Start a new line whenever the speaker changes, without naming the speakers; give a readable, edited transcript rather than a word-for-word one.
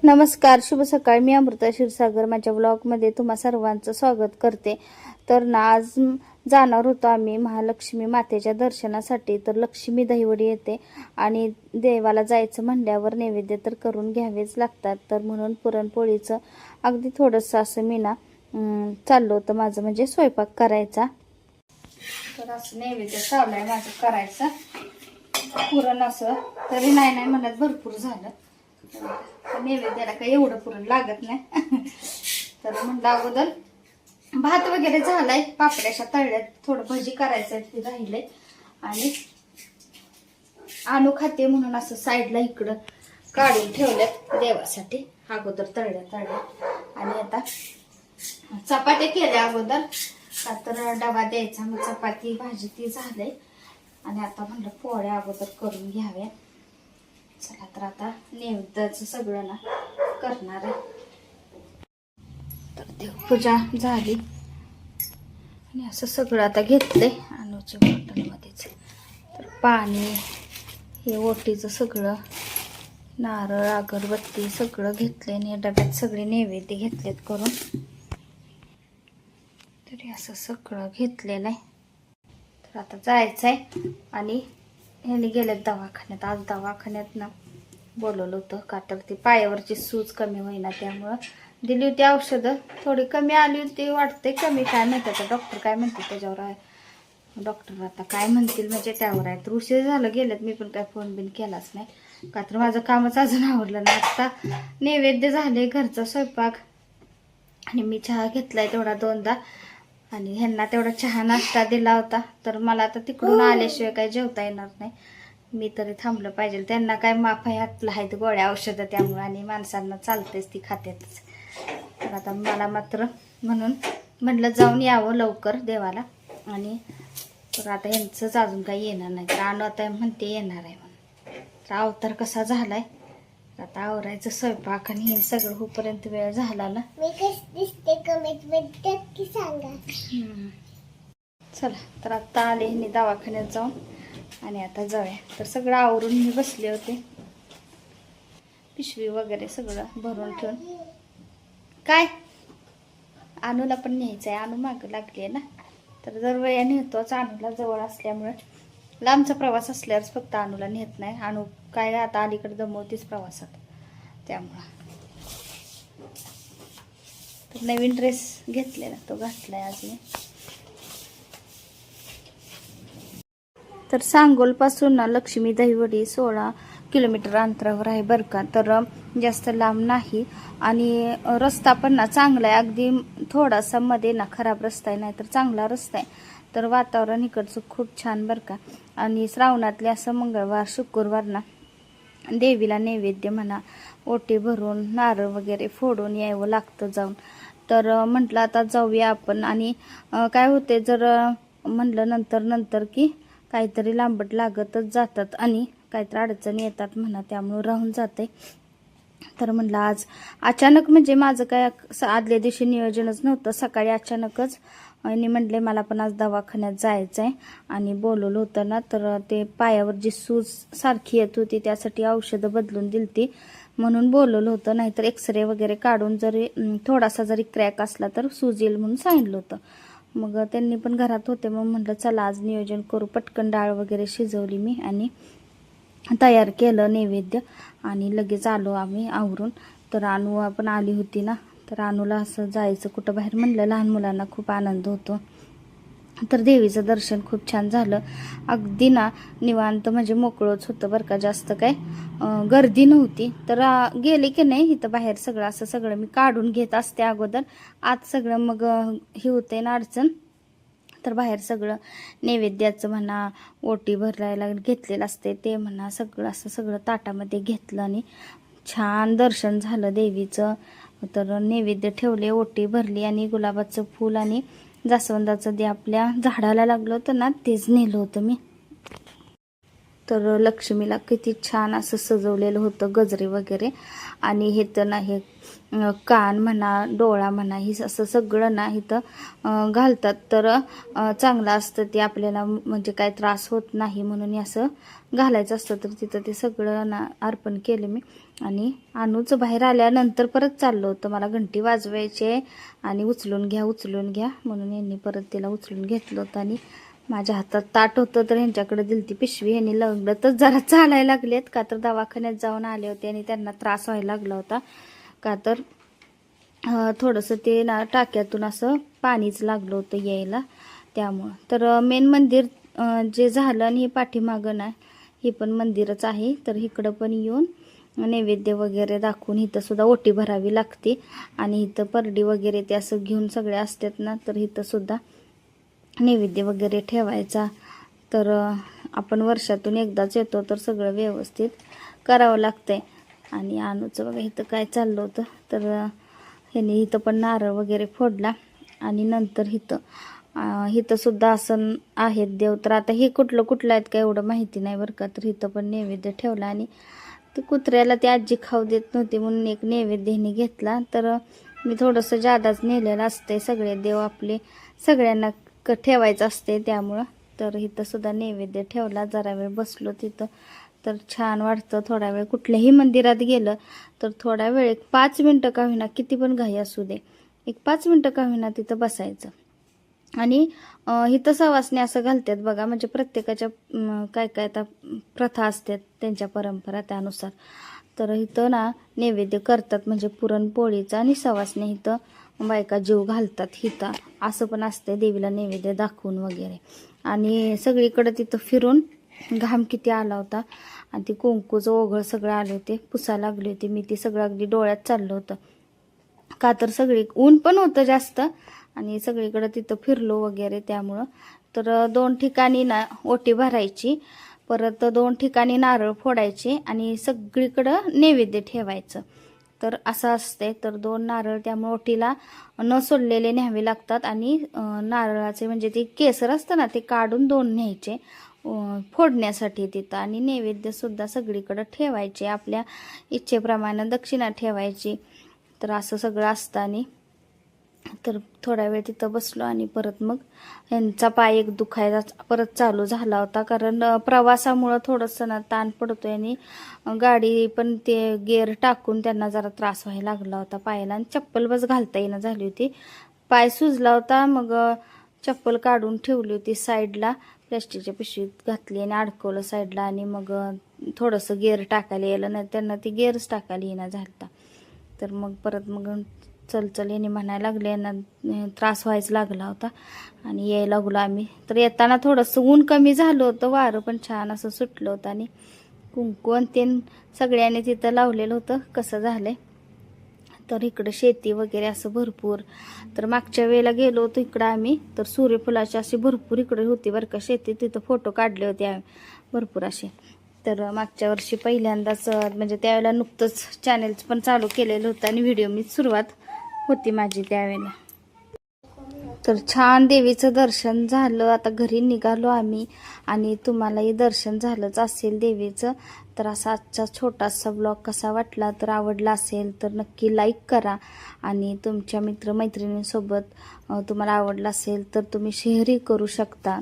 नमस्कार, शुभ सकाळ. मी अमृता क्षीरसागर माझ्या व्लॉगमध्ये तुम्हा सर्वांचं स्वागत करते. तर ना आज जाणार होतो आम्ही महालक्ष्मी मातेच्या दर्शनासाठी. तर लक्ष्मी दहीवडी येते आणि देवाला जायचं म्हणल्यावर नैवेद्य तर करून घ्यावेच लागतात. तर म्हणून पुरणपोळीचं अगदी थोडंसं असं मी ना चाललो होतं माझं म्हणजे स्वयंपाक करायचा. तर असं नैवेद्य चालू आहे माझं करायचं. पुरण असं तरी नाही म्हणत भरपूर झालं. नैवेद्याला काही एवढं पुरण लागत नाही. तर म्हणलं अगोदर भात वगैरे झालाय, पापड्याच्या तळल्यात, थोडं भजी करायचं ते राहिलंय आणि आणू खाते म्हणून असं साईडला इकडं काढून ठेवल्यात देवासाठी. अगोदर तळल्या आणि आता चपात्या केल्या अगोदर का तर डबा द्यायचा. मग चपाती भाजी ती झालंय आणि आता म्हणलं पोळ्या अगोदर करून घ्याव्या. चला तर आता नैवेद्याचं सगळं ना करणार आहे. तर देवपूजा झाली आणि असं सगळं आता घेतलंय अनुच्या बॉटलमध्येच. तर पाणी हे ओटीचं सगळं नारळ अगरबत्ती सगळं घेतलंय आणि डब्यात सगळे नैवेद्य घेतलेत करून. तरी असं सगळं घेतलेलं आहे. तर आता जायचंय आणि ह्याने गेलेत दवाखान्यात. आज दवाखान्यात ना बोलवलं होतं का तर ती पायावरची सूज कमी होईना, त्यामुळं दिली होती औषधं. थोडी कमी आली होती वाटते, कमी काय माहिती आता डॉक्टर काय म्हणते त्याच्यावर आहे. डॉक्टर आता काय म्हणतील म्हणजे त्यावर आहे. तर उशीर झालं गेलेत, मी पण काय फोन बिन केलाच नाही का तर माझं कामच अजून आवरलं ना. आता नैवेद्य झाले, घरचा स्वयंपाक आणि मी चहा घेतलाय तेवढा 2दा आणि ह्यांना तेवढा चहा नाश्ता दिला होता. तर मला आता तिकडून आल्याशिवाय काही जेवता येणार नाही. मी तरी थांबलं पाहिजे. त्यांना काय माफ आहे, हातला आहेत गोळ्या औषधं त्यामुळे आणि माणसांना चालतेच, ती खात्यातच. तर आता मला मात्र म्हणून म्हटलं जाऊन यावं लवकर देवाला. आणि तर आता यांचंच अजून काही येणार नाही. तर आणू आता म्हणते येणार आहे म्हणून. तर अवतार कसा झालाय. आता आवरायचं स्वयंपाक आणि हे सगळं होईपर्यंत वेळ झाला ना.
मी कशी दिसते कमेंट की सांगा.
चला तर आता आले मी दवाखान्यात जाऊन आणि आता जाऊया. तर सगळं आवरून मी बसले होते, पिशवी वगैरे सगळं भरून ठेवून. काय आणूला पण न्यायचं आहे, आणू मागं लागली आहे ना. तर जर वेळा नेतोच आणूला, जवळ असल्यामुळे. लांबचा प्रवास असल्यावरच फक्त आणूला नेत नाही. आणू काय आता अलीकडे दमवतीच प्रवासात, त्यामुळं. तर नवीन ड्रेस घेतलेला तो घातलाय आज मी. तर सांगोलपासून ना लक्ष्मी दहीवडी 16 किलोमीटर अंतरावर आहे बरं का. तर जास्त लांब नाही आणि रस्ता पण ना चांगला आहे. अगदी थोडासा मध्ये ना खराब रस्ता आहे, नाही तर चांगला रस्ता आहे. तर वातावरण इकडचं खूप छान बरं का. आणि श्रावणातले असं मंगळवार शुक्रवार ना देवीला नैवेद्य म्हणा ओटी भरून नारळ वगैरे फोडून यावं लागतं जाऊन. तर म्हटलं आता जाऊया आपण. आणि काय होते जर म्हणलं नंतर की काहीतरी लांबट लागतच जातात आणि काहीतरी अडचणी येतात म्हणा, त्यामुळं राहून जाते. तर म्हटलं आज अचानक म्हणजे माझं काय आदल्या दिवशी नियोजनच नव्हतं. सकाळी अचानकच आणि म्हटले मला पण आज दवाखान्यात जायचं आहे आणि बोलवलं होतं ना. तर ते पायावर जी सूज सारखी येत होती त्यासाठी औषधं बदलून दिलती म्हणून बोलवलं होतं. नाहीतर एक्सरे वगैरे काढून जरी थोडासा जरी क्रॅक असला तर सूज येईल म्हणून सांगितलं होतं. मग त्यांनी पण घरात होते, मग म्हटलं चला आज नियोजन करू. पटकन डाळ वगैरे शिजवली मी आणि तयार केलं नैवेद्य आणि लगेच आलो आम्ही आवरून. तर आणू आपण आली होती ना. तर आणूला असं जायचं कुठं बाहेर म्हणलं, लहान मुलांना खूप आनंद होतो. तर देवीचं दर्शन खूप छान झालं. अगदी ना निवांत म्हणजे मोकळंच होतं बरं का. जास्त काय गर्दी नव्हती. तर गेले की नाही इथं बाहेर सगळं असं सगळं मी काढून घेत असते अगोदर. आत सगळं मग हे होते ना अडचण. तर बाहेर सगळं नैवेद्याचं म्हणा ओटी भरायला घेतलेलं असते ते म्हणा सगळं असं सगळं ताटामध्ये घेतलं आणि छान दर्शन झालं देवीचं. तर नैवेद्य ठेवले, ओटी भरली आणि गुलाबाचं फूल आणि जास्वंदाचं जे आपल्या झाडाला लागलं होतं ना तेच नेलं होतं मी. तर लक्ष्मीला किती छान असं सजवलेलं होतं, गजरे वगैरे. आणि हे तर ना हे कान म्हणा डोळा म्हणा हे असं सगळं ना इथं घालतात. तर चांगलं असतं ते आपल्याला, म्हणजे काय त्रास होत नाही म्हणून असं घालायचं असतं. तर तिथं ते सगळं ना अर्पण केलं मी. आणि अनुचं बाहेर आल्यानंतर परत चाललं होतं, मला घंटी वाजवायची आणि उचलून घ्या म्हणून यांनी परत तिला उचलून घेतलं होतं. आणि माझ्या हातात ताट होतं तर ह्यांच्याकडे दिली ती पिशवी. ह्यांनी लंगडतच जरा चालायला लागलेत, का तर दवाखान्यात जाऊन आले होते आणि त्यांना त्रास व्हायला लागला होता, का तर थोडंसं ते ना टाक्यातून असं पाणीच लागलं होतं यायला, त्यामुळं. तर मेन मंदिर जे झालं आणि हे पाठीमागं ना हे पण मंदिरच आहे. तर इकडं पण येऊन नैवेद्य वगैरे दाखवून इथं सुद्धा ओटी भरावी लागते. आणि इथं परडी वगैरे ते असं घेऊन सगळे असतात ना, तर इथं सुद्धा नैवेद्य वगैरे ठेवायचा. तर आपण वर्षातून एकदाच येतो, तर सगळं व्यवस्थित करावं लागतंय. आणि अनुचं बघा इथं काय चाललं होतं, तर ह्यांनी इथं पण नारळ वगैरे फोडला. आणि नंतर इथं सुद्धा असं आहेत देव. तर आता हे कुठलं आहेत काय एवढं माहिती नाही बरं का. तर इथं पण नैवेद्य ठेवला आणि ते कुत्र्याला ती आजी खाऊ देत नव्हती म्हणून एक नैवेद्य ह्यांनी घेतला. तर मी थोडंसं जादाच नेलेलं असते, सगळे देव आपले सगळ्यांना ठेवायचं असते त्यामुळं. तर इथं सुद्धा नैवेद्य ठेवला, जरा वेळ बसलो तिथं. तर छान वाटतं थोडा वेळ कुठल्याही मंदिरात गेलं तर थोडा वेळ, एक 5 मिनटं का होईना, किती पण घाई असू दे, एक 5 मिनटं का होईना तिथं बसायचं. आणि इथं सवासणी असं घालतात बघा, म्हणजे प्रत्येकाच्या काय काय आता प्रथा असतात त्यांच्या परंपरा त्यानुसार. तर इथं ना नैवेद्य करतात, म्हणजे पुरणपोळीचा, आणि सवासणी इथं बायका जीव घालतात इथं, असं पण असते देवीला नैवेद्य दाखवून वगैरे. आणि सगळीकडं तिथं फिरून घाम किती आला होता आणि ती कुंकूचं ओघळ सगळं आले होते, पुसा लागले होते. मी ती सगळं अगदी डोळ्यात चाललं होतं, का तर सगळी ऊन पण होतं जास्त आणि सगळीकडं तिथं फिरलो वगैरे त्यामुळं. तर 2 ठिकाणी ना ओटी भरायची, परत 2 ठिकाणी नारळ फोडायचे आणि सगळीकडं नैवेद्य ठेवायचं. तर असं असते. तर 2 नारळ त्यामुळे ओटीला न सोडलेले न्यावे लागतात. आणि नारळाचे म्हणजे ते केसर असतं ना ते काढून 2 न्यायचे फोडण्यासाठी तिथं. आणि नैवेद्यसुद्धा सगळीकडं ठेवायचे, आपल्या इच्छेप्रमाणे दक्षिणा ठेवायची. तर असं सगळं असतं. आणि तर थोडा वेळ तिथं बसलो आणि परत मग यांचा पाय एक दुखायला परत चालू झाला होता, कारण प्रवासामुळं थोडंसं ना ताण पडतोय आणि गाडी पण ते गेअर टाकून त्यांना जरा त्रास व्हायला लागला होता पायाला. आणि चप्पल बस घालता येणं झाली होती, पाय सुजला होता. मग चप्पल काढून ठेवली होती साईडला, प्लॅस्टिकच्या पिशवीत घातली आणि अडकवलं साईडला. आणि मग थोडंसं गेअर टाकायला यायला नाही, त्यांना ती गेअरच टाकायला येणं झालं. तर मग परत मग चल याने म्हणायला लागले, यांना त्रास व्हायचा लागला होता आणि यायला लागलो आम्ही. तर येताना थोडंसं ऊन कमी झालं होतं, वारं पण छान असं सुटलं होतं आणि कुंकू आणि ते सगळ्यांनी तिथं लावलेलं होतं. कसं झालंय तर इकडं शेती वगैरे असं भरपूर. तर मागच्या वेळेला गेलो होतो इकडं आम्ही, तर सूर्यफुलाची अशी भरपूर इकडे होती बरं का शेती, तिथं फोटो काढले होते भरपूर असे. तर मागच्या वर्षी पहिल्यांदाच म्हणजे त्यावेळेला नुकतंच चॅनेल पण चालू केलेलं होतं आणि व्हिडिओ मी सुरुवात होती माझी त्यावेळेला. तर छान देवीचं दर्शन झालं. आता घरी निघालो आम्ही आणि तुम्हालाही दर्शन झालंच असेल देवीचं. तर असा आजचा छोटासा ब्लॉग कसा वाटला, तर आवडला असेल तर नक्की लाईक करा. आणि तुमच्या मित्रमैत्रिणींसोबत तुम्हाला आवडला असेल तर तुम्ही शेअरही करू शकता.